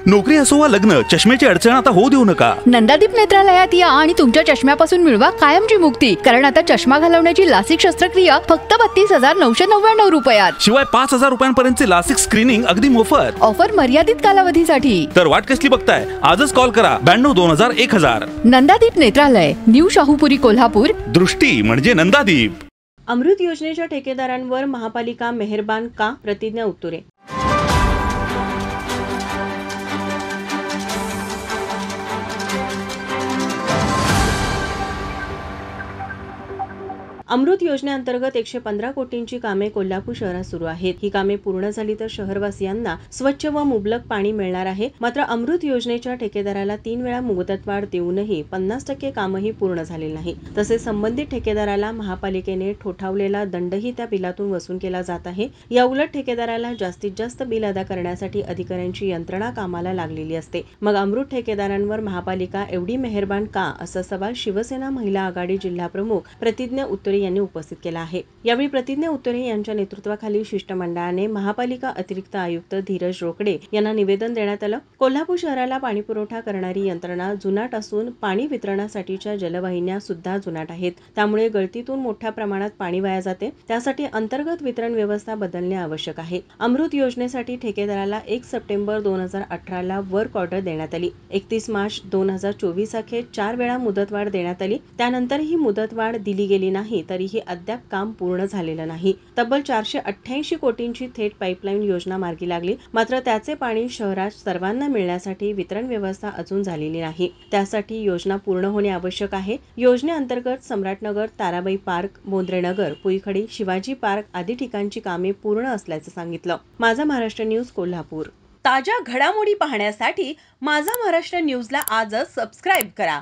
नोकरी असो वा लग्न, चष्म्याची अडचण आता होऊ देऊ नका. नंदादीप नेत्रालयात या आणि तुमच्या चष्म्यापासून मिळवा कायमची मुक्ती. कारण आता चष्मा घालवण्याची लासिक शस्त्रक्रिया फक्त 32,999 रुपयात. शिवाय 5,000 रुपयांपर्यंतचे लासिक स्क्रीनिंग अगदी मोफत. ऑफर मर्यादित कालावधीसाठी. तर वाट कसली बघताय? आजच कॉल करा 92-2000-1000. नंदादीप नेत्रालय, न्यू शाहूपुरी, कोल्हापूर. दृष्टी म्हणजे नंदादीप. अमृत योजनेच्या ठेकेदारांवर महापालिका मेहरबान का? प्रतिज्ञा उत्तुरे. अमृत योजनेअंतर्गत 115 कोटींची कामे कोल्हापूर शहरात सुरू आहेत. ही कामे पूर्ण झाली तर शहरवासियांना स्वच्छ व मुबलक पाणी मिळणार आहे. मात्र अमृत योजनेच्या ठेकेदाराला 3 वेळा मुदतवाढ देऊनही 50% कामही पूर्ण झालेले नाही. तसेच संबंधित ठेकेदाराला महापालिकेने ठोठावलेला दंडही त्या बिलातून वसूल केला जात आहे. या उलट ठेकेदाराला जास्तीत जास्त बिल अदा करण्यासाठी अधिकाऱ्यांची यंत्रणा कामाला लागलेली असते. मग अमृत ठेकेदारांवर महापालिका एवढी मेहरबान का, असा सवाल शिवसेना महिला आघाडी जिल्हा प्रमुख प्रतिज्ञा उत्तुरे यांनी उपस्थित केला आहे. यावेळी प्रतिज्ञा उत्तुरे यांच्या नेतृत्वाखाली शिष्टमंडळाने महापालिका अतिरिक्त आयुक्त धीरज रोकडे यांना निवेदन देण्यात आलं. कोल्हापूर शहराला पाणी पुरवठा करणारी यंत्रणा जुनाट असून पाणी वितरणासाठीच्या जलवाहिन्या सुद्धा जुनाट आहेत. त्यामुळे गळतीतून मोठ्या प्रमाणात पाणी वाया जाते. त्यासाठी अंतर्गत वितरण व्यवस्था बदलणे आवश्यक आहे. अमृत योजनेसाठी ठेकेदाराला 1 सप्टेंबर 2018 ला वर्क ऑर्डर देण्यात आली. 31 मार्च 2024 अखेर 4 वेळा मुदतवाढ देण्यात आली. त्यानंतर ही मुदतवाढ दिली गेली नाही तरीही अद्याप काम पूर्ण झालेलं नाही. तब्बल 488 कोटींची थेट पाईपलाईन योजना मार्गी लागली. मात्र त्याचे पाणी शहरात सर्वांना मिळण्यासाठी वितरण व्यवस्था अजून झालेली नाही. त्यासाठी योजना पूर्ण होणे आवश्यक आहे. योजनेअंतर्गत सम्राटनगर, ताराबाई पार्क, मोंद्रेनगर, पुईखडी, शिवाजी पार्क आदी ठिकाणची कामे पूर्ण असल्याचं सांगितलं. माझा महाराष्ट्र न्यूज, कोल्हापूर. ताज्या घडामोडी पाहण्यासाठी माझा महाराष्ट्र न्यूजला आजच सबस्क्राईब करा.